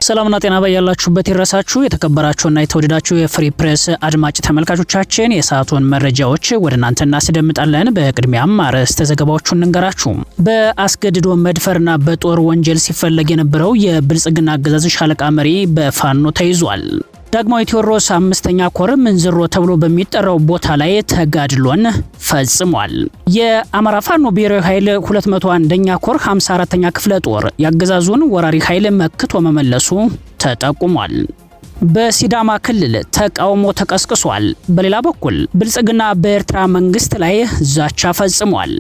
ሰላምና ጤና ባያላችሁበት ይድረሳችሁ የተከበራችሁና የተወደዳችሁ የፍሪ ፕሬስ አድማጭ ተመልካቾቻችን የሰዓቱን መረጃዎች ወደ እናንተ እናስደምጣለን። በቅድሚያም አርዕስተ ዘገባዎቹን እንገራችሁ። በአስገድዶ መድፈርና በጦር ወንጀል ሲፈለግ የነበረው የብልጽግና አገዛዝ ሻለቃ መሪ በፋኖ ተይዟል። ዳግማዊ ቴዎድሮስ 5ኛ ኮር ምንዝሮ ተብሎ በሚጠራው ቦታ ላይ ተጋድሎን ፈጽሟል። የአማራ ፋኖ ብሔራዊ ኃይል 201ኛ ኮር 54ኛ ክፍለ ጦር ያገዛዙን ወራሪ ኃይል መክቶ መመለሱ ተጠቁሟል። በሲዳማ ክልል ተቃውሞ ተቀስቅሷል። በሌላ በኩል ብልጽግና በኤርትራ መንግስት ላይ ዛቻ ፈጽሟል።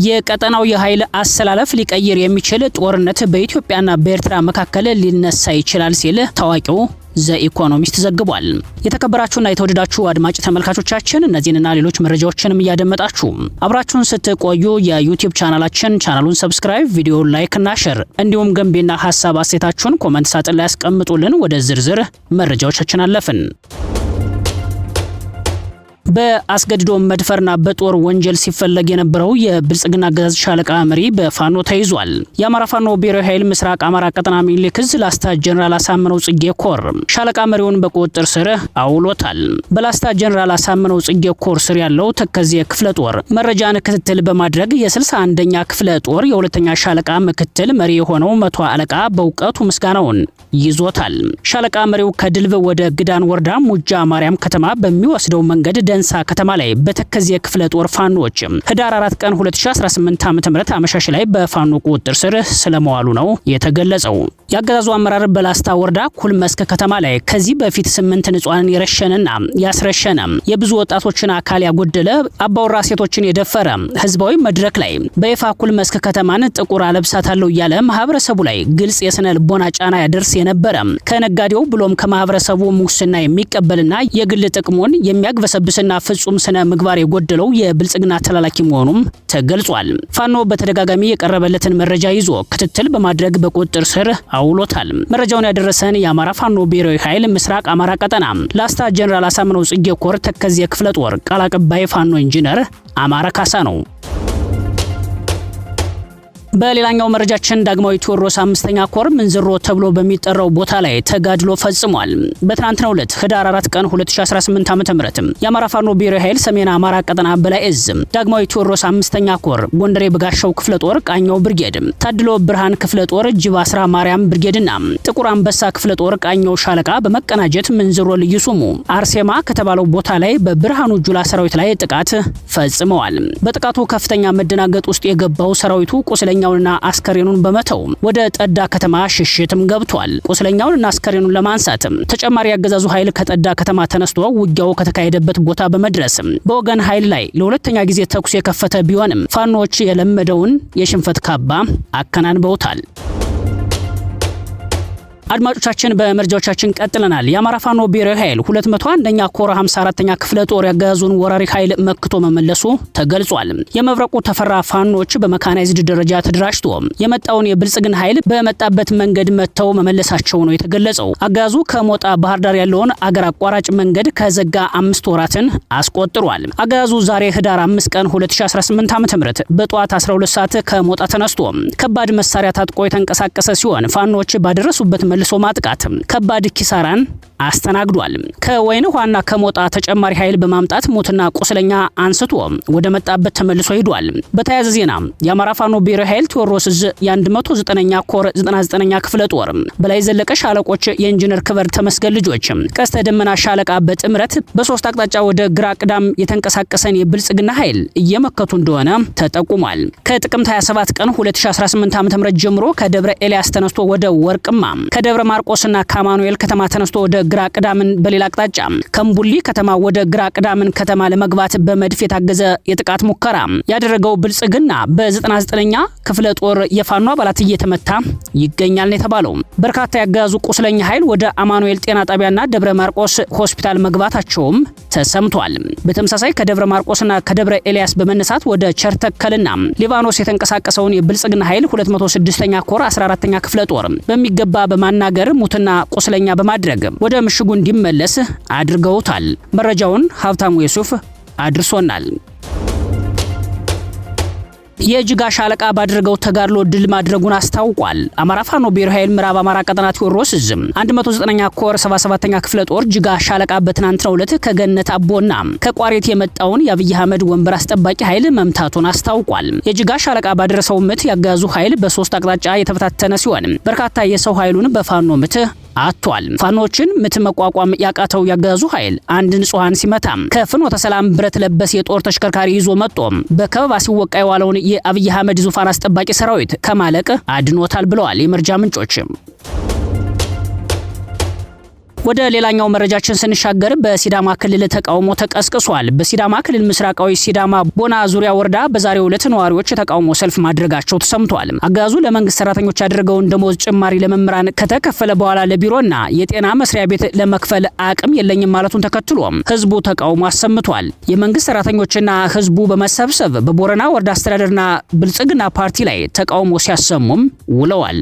የቀጠናው የኃይል አሰላለፍ ሊቀይር የሚችል ጦርነት በኢትዮጵያና በኤርትራ መካከል ሊነሳ ይችላል ሲል ታዋቂው ዘኢኮኖሚስት ዘግቧል። የተከበራችሁና የተወደዳችሁ አድማጭ ተመልካቾቻችን እነዚህንና ሌሎች መረጃዎችንም እያደመጣችሁ አብራችሁን ስትቆዩ የዩቲዩብ ቻናሉን ሰብስክራይብ፣ ቪዲዮ ላይክ እና ሼር እንዲሁም ገንቢና ሐሳብ አስተያየታችሁን ኮሜንት ሳጥን ላይ ያስቀምጡልን። ወደ ዝርዝር መረጃዎቻችን አለፍን። በአስገድዶ መድፈርና በጦር ወንጀል ሲፈለግ የነበረው የብልጽግና አገዛዝ ሻለቃ መሪ በፋኖ ተይዟል። የአማራ ፋኖ ብሔራዊ ኃይል ምስራቅ አማራ ቀጠና ሚኒሊክ ዕዝ ላስታ ጀነራል አሳምነው ጽጌ ኮር ሻለቃ መሪውን በቁጥጥር ስር አውሎታል። በላስታ ጀነራል አሳምነው ጽጌ ኮር ስር ያለው ተከዜ ክፍለ ጦር መረጃን ክትትል በማድረግ የ61ኛ ክፍለ ጦር የሁለተኛ ሻለቃ ምክትል መሪ የሆነው መቶ አለቃ በእውቀቱ ምስጋናውን ይዞታል። ሻለቃ መሪው ከድልብ ወደ ግዳን ወረዳ ሙጃ ማርያም ከተማ በሚወስደው መንገድ ደንሳ ከተማ ላይ በተከዜ ክፍለ ጦር ፋኖች ህዳር 4 ቀን 2018 ዓ.ም አመሻሽ ላይ በፋኖ ቁጥጥር ስር ስለመዋሉ ነው የተገለጸው። ያገዛዙ አመራር በላስታ ወረዳ ኩል መስክ ከተማ ላይ ከዚህ በፊት 8 ንጹሃንን የረሸነና ያስረሸነ የብዙ ወጣቶችን አካል ያጎደለ አባወራ ሴቶችን የደፈረ ህዝባዊ መድረክ ላይ በይፋ ኩል መስክ ከተማን ጥቁር አለብሳታለሁ እያለ ማህበረሰቡ ላይ ግልጽ የስነ ልቦና ጫና ያደርስ የነበረ ከነጋዴው ብሎም ከማህበረሰቡ ሙስና የሚቀበልና የግል ጥቅሙን የሚያግበሰብስና ፍጹም ስነ ምግባር የጎደለው የብልጽግና ተላላኪ መሆኑም ተገልጿል። ፋኖ በተደጋጋሚ የቀረበለትን መረጃ ይዞ ክትትል በማድረግ በቁጥጥር ስር አውሎታል። መረጃውን ያደረሰን የአማራ ፋኖ ብሔራዊ ኃይል ምስራቅ አማራ ቀጠና ላስታ ጀነራል አሳምነው ጽጌ ኮር ተከዜ ክፍለ ጦር ቃል አቀባይ ፋኖ ኢንጂነር አማራ ካሳ ነው። በሌላኛው መረጃችን ዳግማዊ ቴዎድሮስ 5ኛ ኮር ምንዝሮ ተብሎ በሚጠራው ቦታ ላይ ተጋድሎ ፈጽሟል። በትናንትናው ዕለት ህዳር 4 ቀን 2018 ዓ.ም የአማራ ፋኖ ብሔራዊ ኃይል ሰሜን አማራ ቀጠና በላይ ዕዝ ዳግማዊ ቴዎድሮስ 5ኛ ኮር ጎንደሬ በጋሻው ክፍለ ጦር ቃኘው ብርጌድ፣ ታድሎ ብርሃን ክፍለ ጦር ጅብ አስራ ማርያም ብርጌድና ጥቁር አንበሳ ክፍለ ጦር ቃኘው ሻለቃ በመቀናጀት ምንዝሮ ልዩ ስሙ አርሴማ ከተባለው ቦታ ላይ በብርሃኑ ጁላ ሰራዊት ላይ ጥቃት ፈጽመዋል። በጥቃቱ ከፍተኛ መደናገጥ ውስጥ የገባው ሰራዊቱ ቁስለኛውንና አስከሬኑን በመተው ወደ ጠዳ ከተማ ሽሽትም ገብቷል። ቁስለኛውንና አስከሬኑን ለማንሳት ተጨማሪ ያገዛዙ ኃይል ከጠዳ ከተማ ተነስቶ ውጊያው ከተካሄደበት ቦታ በመድረስ በወገን ኃይል ላይ ለሁለተኛ ጊዜ ተኩስ የከፈተ ቢሆንም ፋኖች የለመደውን የሽንፈት ካባ አከናንበውታል። አድማጮቻችን በመረጃዎቻችን ቀጥለናል። የአማራ ፋኖ ብሔራዊ ኃይል 201ኛ ኮር 54ኛ ክፍለ ጦር ያገዛዙን ወራሪ ኃይል መክቶ መመለሱ ተገልጿል። የመብረቁ ተፈራ ፋኖች በመካናይዝድ ደረጃ ተደራጅቶ የመጣውን የብልጽግና ኃይል በመጣበት መንገድ መተው መመለሳቸው ነው የተገለጸው። አገዛዙ ከሞጣ ባህር ዳር ያለውን አገር አቋራጭ መንገድ ከዘጋ 5 ወራትን አስቆጥሯል። አገዛዙ ዛሬ ህዳር 5 ቀን 2018 ዓ.ም በጧት 12 ሰዓት ከሞጣ ተነስቶ ከባድ መሳሪያ ታጥቆ የተንቀሳቀሰ ሲሆን ፋኖች ባደረሱበት መልሶ ማጥቃት ከባድ ኪሳራን አስተናግዷል። ከወይን ኋና ከሞጣ ተጨማሪ ኃይል በማምጣት ሞትና ቁስለኛ አንስቶ ወደ መጣበት ተመልሶ ሄዷል። በተያያዘ ዜና የአማራ ፋኖ ብሔራዊ ኃይል ቴዎድሮስ ዕዝ የ109ኛ ኮር 99ኛ ክፍለ ጦር በላይ ዘለቀ ሻለቆች የኢንጂነር ክበር ተመስገን ልጆች ቀስተ ደመና ሻለቃ በጥምረት በሶስት አቅጣጫ ወደ ግራ ቅዳም የተንቀሳቀሰን የብልጽግና ኃይል እየመከቱ እንደሆነ ተጠቁሟል። ከጥቅምት 27 ቀን 2018 ዓ.ም ጀምሮ ከደብረ ኤልያስ ተነስቶ ወደ ወርቅማ ከደብረ ማርቆስና ከአማኑኤል ከተማ ተነስቶ ወደ ግራ ቅዳምን በሌላ አቅጣጫ ከምቡሊ ከተማ ወደ ግራ ቅዳምን ከተማ ለመግባት በመድፍ የታገዘ የጥቃት ሙከራ ያደረገው ብልጽግና በ99ኛ ክፍለ ጦር የፋኖ አባላት እየተመታ ይገኛል ነው የተባለው። በርካታ ያገዛዙ ቁስለኛ ኃይል ወደ አማኑኤል ጤና ጣቢያና ደብረ ማርቆስ ሆስፒታል መግባታቸውም ተሰምቷል። በተመሳሳይ ከደብረ ማርቆስና ከደብረ ኤልያስ በመነሳት ወደ ቸርተከልና ሊባኖስ የተንቀሳቀሰውን የብልጽግና ኃይል 206ኛ ኮር 14ኛ ክፍለ ጦር በሚገባ በማናገር ሙትና ቁስለኛ በማድረግ ወደ ምሽጉ እንዲመለስ አድርገውታል። መረጃውን ሀብታሙ የሱፍ አድርሶናል። የጅጋ ሻለቃ ባደረገው ተጋድሎ ድል ማድረጉን አስታውቋል። አማራ ፋኖ ብሔራዊ ኃይል ምዕራብ አማራ ቀጠና ቴዎድሮስ ዕዝ 109ኛ ኮር 77ኛ ክፍለ ጦር ጅጋ ሻለቃ በትናንትናው ዕለት ከገነት አቦና ከቋሪት የመጣውን የአብይ አህመድ ወንበር አስጠባቂ ኃይል መምታቱን አስታውቋል። የጅጋ ሻለቃ ባደረሰው ምት ያጋዙ ኃይል በ3 አቅጣጫ የተፈታተነ ሲሆን በርካታ የሰው ኃይሉን በፋኖ ምት አጥቷል። ፋኖችን ምት መቋቋም ያቃተው ያጋዙ ኃይል አንድ ንጹሃን ሲመታ ከፍኖተ ሰላም ብረት ለበስ የጦር ተሽከርካሪ ይዞ መጥቶ በከበባ ሲወቃ የዋለውን የአብይ አህመድ ዙፋን አስጠባቂ ሰራዊት ከማለቅ አድኖታል ብለዋል የመረጃ ምንጮች። ወደ ሌላኛው መረጃችን ስንሻገር በሲዳማ ክልል ተቃውሞ ተቀስቅሷል። በሲዳማ ክልል ምስራቃዊ ሲዳማ ቦና ዙሪያ ወረዳ በዛሬው ዕለት ነዋሪዎች የተቃውሞ ሰልፍ ማድረጋቸው ተሰምቷል። አጋዙ ለመንግስት ሰራተኞች ያደረገውን ደሞዝ ጭማሪ ለመምህራን ከተከፈለ በኋላ ለቢሮና የጤና መስሪያ ቤት ለመክፈል አቅም የለኝም ማለቱን ተከትሎ ህዝቡ ተቃውሞ አሰምቷል። የመንግስት ሰራተኞችና ህዝቡ በመሰብሰብ በቦረና ወረዳ አስተዳደርና ብልጽግና ፓርቲ ላይ ተቃውሞ ሲያሰሙም ውለዋል።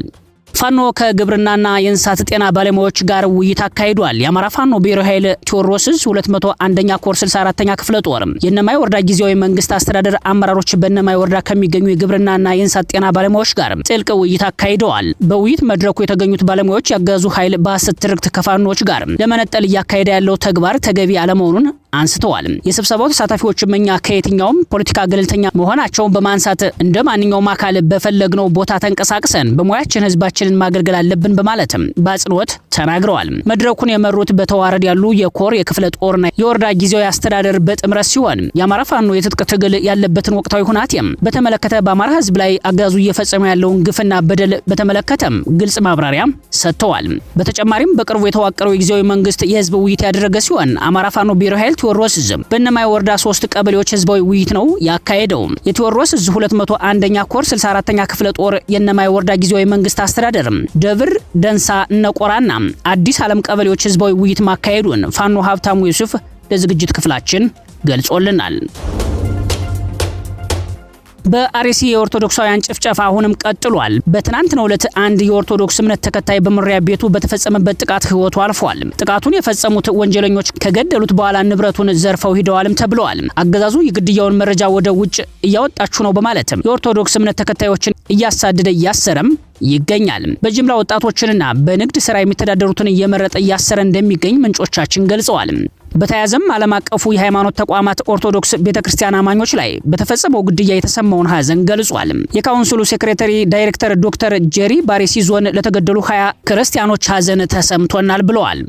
ፋኖ ከግብርናና የእንስሳት ጤና ባለሙያዎች ጋር ውይይት አካሂዷል። የአማራ ፋኖ ብሔራዊ ኃይል ቴዎድሮስ ዕዝ 201ኛ ኮር 64ኛ ክፍለ ጦር የነማይ ወረዳ ጊዜያዊ መንግስት አስተዳደር አመራሮች በነማይ ወረዳ ከሚገኙ የግብርናና የእንስሳት ጤና ባለሙያዎች ጋር ጥልቅ ውይይት አካሂደዋል። በውይይት መድረኩ የተገኙት ባለሙያዎች ያጋዙ ኃይል በሐሰት ትርክት ከፋኖች ጋር ለመነጠል እያካሄደ ያለው ተግባር ተገቢ አለመሆኑን አንስተዋል። የስብሰባው ተሳታፊዎችም እኛ ከየትኛውም ፖለቲካ ገለልተኛ መሆናቸውን በማንሳት እንደ ማንኛውም አካል በፈለግነው ቦታ ተንቀሳቅሰን በሙያችን ህዝባችንን ማገልገል አለብን በማለትም በአጽንኦት ተናግረዋል። መድረኩን የመሩት በተዋረድ ያሉ የኮር የክፍለ ጦርና የወረዳ ጊዜያዊ አስተዳደር በጥምረት ሲሆን የአማራ ፋኖ የትጥቅ ትግል ያለበትን ወቅታዊ ሁናቴም በተመለከተ በአማራ ህዝብ ላይ አጋዙ እየፈጸመ ያለውን ግፍና በደል በተመለከተም ግልጽ ማብራሪያ ሰጥተዋል። በተጨማሪም በቅርቡ የተዋቀረው የጊዜያዊ መንግስት የህዝብ ውይይት ያደረገ ሲሆን አማራ ፋኖ ብሔራዊ ኃይል ቴዎድሮስ ዕዝ በነማይ ወረዳ 3 ቀበሌዎች ህዝባዊ ውይይት ነው ያካሄደው። የቴዎድሮስ ዕዝ 201ኛ ኮር 64ኛ ክፍለ ጦር የነማይ ወረዳ ጊዜያዊ መንግስት አስተዳደር ደብር ደንሳ ነቆራና አዲስ ዓለም ቀበሌዎች ህዝባዊ ውይይት ማካሄዱን ፋኖ ሀብታሙ ዩሱፍ ለዝግጅት ክፍላችን ገልጾልናል። በአርሲ የኦርቶዶክሳውያን ጭፍጨፋ አሁንም ቀጥሏል። በትናንትናው ዕለት አንድ የኦርቶዶክስ እምነት ተከታይ በመኖሪያ ቤቱ በተፈጸመበት ጥቃት ህይወቱ አልፏል። ጥቃቱን የፈጸሙት ወንጀለኞች ከገደሉት በኋላ ንብረቱን ዘርፈው ሂደዋልም ተብለዋል። አገዛዙ የግድያውን መረጃ ወደ ውጭ እያወጣችሁ ነው በማለትም የኦርቶዶክስ እምነት ተከታዮችን እያሳደደ እያሰረም ይገኛል። በጅምላ ወጣቶችንና በንግድ ስራ የሚተዳደሩትን እየመረጠ እያሰረ እንደሚገኝ ምንጮቻችን ገልጸዋል። በተያያዘም ዓለም አቀፉ የሃይማኖት ተቋማት ኦርቶዶክስ ቤተክርስቲያን አማኞች ላይ በተፈጸመው ግድያ የተሰማውን ሀዘን ገልጿል። የካውንስሉ ሴክሬታሪ ዳይሬክተር ዶክተር ጄሪ ባሪሲ ዞን ለተገደሉ 20 ክርስቲያኖች ሀዘን ተሰምቶናል ብለዋል።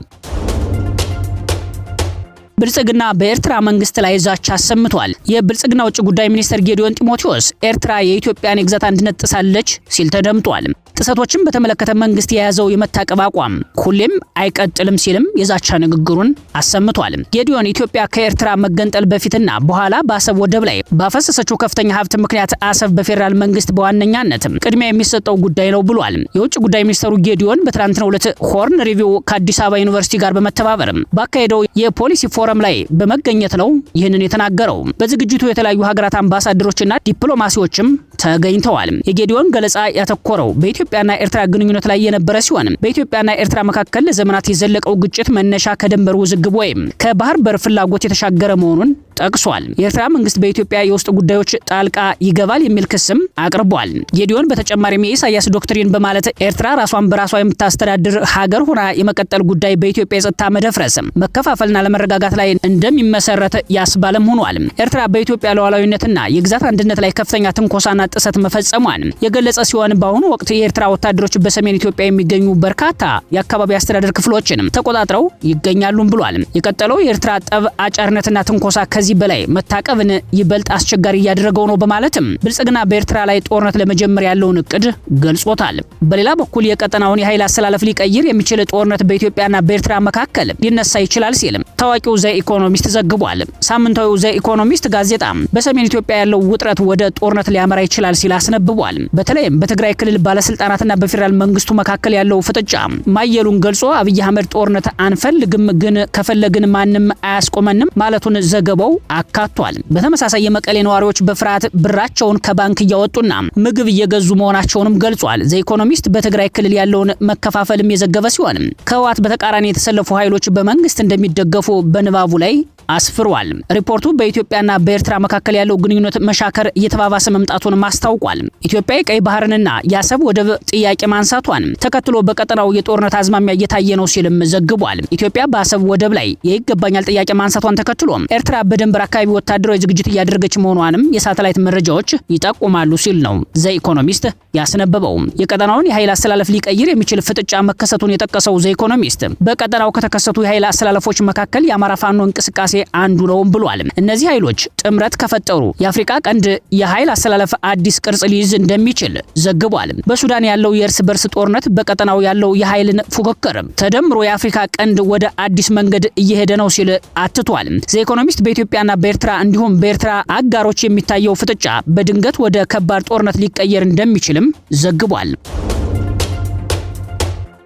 ብልጽግና በኤርትራ መንግስት ላይ ዛቻ አሰምቷል። የብልጽግና ውጭ ጉዳይ ሚኒስትር ጌዲዮን ጢሞቴዎስ ኤርትራ የኢትዮጵያን የግዛት አንድነት ጥሳለች ሲል ተደምጧል። ጥሰቶችን በተመለከተ መንግስት የያዘው የመታቀብ አቋም ሁሌም አይቀጥልም ሲልም የዛቻ ንግግሩን አሰምቷል። ጌዲዮን ኢትዮጵያ ከኤርትራ መገንጠል በፊትና በኋላ በአሰብ ወደብ ላይ ባፈሰሰችው ከፍተኛ ሀብት ምክንያት አሰብ በፌዴራል መንግስት በዋነኛነት ቅድሚያ የሚሰጠው ጉዳይ ነው ብሏል። የውጭ ጉዳይ ሚኒስትሩ ጌዲዮን በትናንትናው ዕለት ሆርን ሪቪው ከአዲስ አበባ ዩኒቨርሲቲ ጋር በመተባበር ባካሄደው የፖሊሲ ፎረም ላይ በመገኘት ነው ይህንን የተናገረው። በዝግጅቱ የተለያዩ ሀገራት አምባሳደሮችና ዲፕሎማሲዎችም ተገኝተዋል። የጌዲዮን ገለጻ ያተኮረው በኢትዮጵያና ኤርትራ ግንኙነት ላይ የነበረ ሲሆን በኢትዮጵያና ኤርትራ መካከል ለዘመናት የዘለቀው ግጭት መነሻ ከድንበር ውዝግብ ወይም ከባህር በር ፍላጎት የተሻገረ መሆኑን ጠቅሷል። የኤርትራ መንግስት በኢትዮጵያ የውስጥ ጉዳዮች ጣልቃ ይገባል የሚል ክስም አቅርቧል። ጌዲዮን በተጨማሪም የኢሳያስ ዶክትሪን በማለት ኤርትራ ራሷን በራሷ የምታስተዳድር ሀገር ሆና የመቀጠል ጉዳይ በኢትዮጵያ የጸጥታ መደፍረስ፣ መከፋፈልና ለመረጋጋት ላይ እንደሚመሰረት ያስባለም ሆኗል። ኤርትራ በኢትዮጵያ ሉዓላዊነትና የግዛት አንድነት ላይ ከፍተኛ ትንኮሳና ጥሰት መፈጸሟን የገለጸ ሲሆን በአሁኑ ወቅት የኤርትራ ወታደሮች በሰሜን ኢትዮጵያ የሚገኙ በርካታ የአካባቢ አስተዳደር ክፍሎችን ተቆጣጥረው ይገኛሉም ብሏል። የቀጠለው የኤርትራ ጠብ አጫርነትና ትንኮሳ ከዚህ በላይ መታቀብን ይበልጥ አስቸጋሪ እያደረገው ነው በማለትም ብልጽግና በኤርትራ ላይ ጦርነት ለመጀመር ያለውን እቅድ ገልጾታል። በሌላ በኩል የቀጠናውን የኃይል አሰላለፍ ሊቀይር የሚችል ጦርነት በኢትዮጵያና በኤርትራ መካከል ሊነሳ ይችላል ሲል ታዋቂው ዘ ኢኮኖሚስት ዘግቧል። ሳምንታዊው ዘ ኢኮኖሚስት ጋዜጣ በሰሜን ኢትዮጵያ ያለው ውጥረት ወደ ጦርነት ሊያመራ ይችላል ሲል አስነብቧል። በተለይም በትግራይ ክልል ባለስልጣናትና በፌዴራል መንግስቱ መካከል ያለው ፍጥጫ ማየሉን ገልጾ አብይ አህመድ ጦርነት አንፈልግም፣ ግን ከፈለግን ማንም አያስቆመንም ማለቱን ዘገባው አካቷል። በተመሳሳይ የመቀሌ ነዋሪዎች በፍርሃት ብራቸውን ከባንክ እያወጡና ምግብ እየገዙ መሆናቸውንም ገልጿል። ዘ ኢኮኖሚስት በትግራይ ክልል ያለውን መከፋፈልም የዘገበ ሲሆን ከህወሓት በተቃራኒ የተሰለፉ ኃይሎች በመንግስት እንደሚደገፉ በንባቡ ላይ አስፍሯል። ሪፖርቱ በኢትዮጵያና በኤርትራ መካከል ያለው ግንኙነት መሻከር እየተባባሰ መምጣቱን ማስታውቋል። ኢትዮጵያ ቀይ ባህርንና የአሰብ ወደብ ጥያቄ ማንሳቷን ተከትሎ በቀጠናው የጦርነት አዝማሚያ እየታየ ነው ሲልም ዘግቧል። ኢትዮጵያ በአሰብ ወደብ ላይ የይገባኛል ጥያቄ ማንሳቷን ተከትሎ ኤርትራ በድንበር አካባቢ ወታደራዊ ዝግጅት እያደረገች መሆኗንም የሳተላይት መረጃዎች ይጠቁማሉ ሲል ነው ዘ ኢኮኖሚስት ያስነበበው። የቀጠናውን የኃይል አስተላለፍ ሊቀይር የሚችል ፍጥጫ መከሰቱን የጠቀሰው ዘ ኢኮኖሚስት በቀጠናው ከተከሰቱ የኃይል አስተላለፎች መካከል የአማራ ፋኖ እንቅስቃሴ አንዱ ነው ብሏል። እነዚህ ኃይሎች ጥምረት ከፈጠሩ የአፍሪካ ቀንድ የኃይል አስተላለፍ አዲስ ቅርጽ ሊይዝ እንደሚችል ዘግቧል። በሱዳን ያለው የእርስ በርስ ጦርነት በቀጠናው ያለው የኃይልን ፉክክር ተደምሮ የአፍሪካ ቀንድ ወደ አዲስ መንገድ እየሄደ ነው ሲል አትቷል። ዘ ኢኮኖሚስት በኢትዮጵያና በኤርትራ እንዲሁም በኤርትራ አጋሮች የሚታየው ፍጥጫ በድንገት ወደ ከባድ ጦርነት ሊቀየር እንደሚችልም ዘግቧል።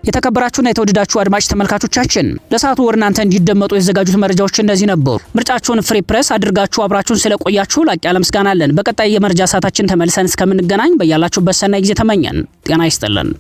የተከበራችሁና የተወደዳችሁ አድማጭ ተመልካቾቻችን ለሰዓቱ ወደ እናንተ እንዲደመጡ የተዘጋጁት መረጃዎች እነዚህ ነበሩ። ምርጫችሁን ፍሪ ፕሬስ አድርጋችሁ አብራችሁን ስለቆያችሁ ላቅ ያለ ምስጋና አለን። በቀጣይ የመረጃ ሰዓታችን ተመልሰን እስከምንገናኝ በያላችሁበት ሰናይ ጊዜ ተመኘን። ጤና ይስጥልን።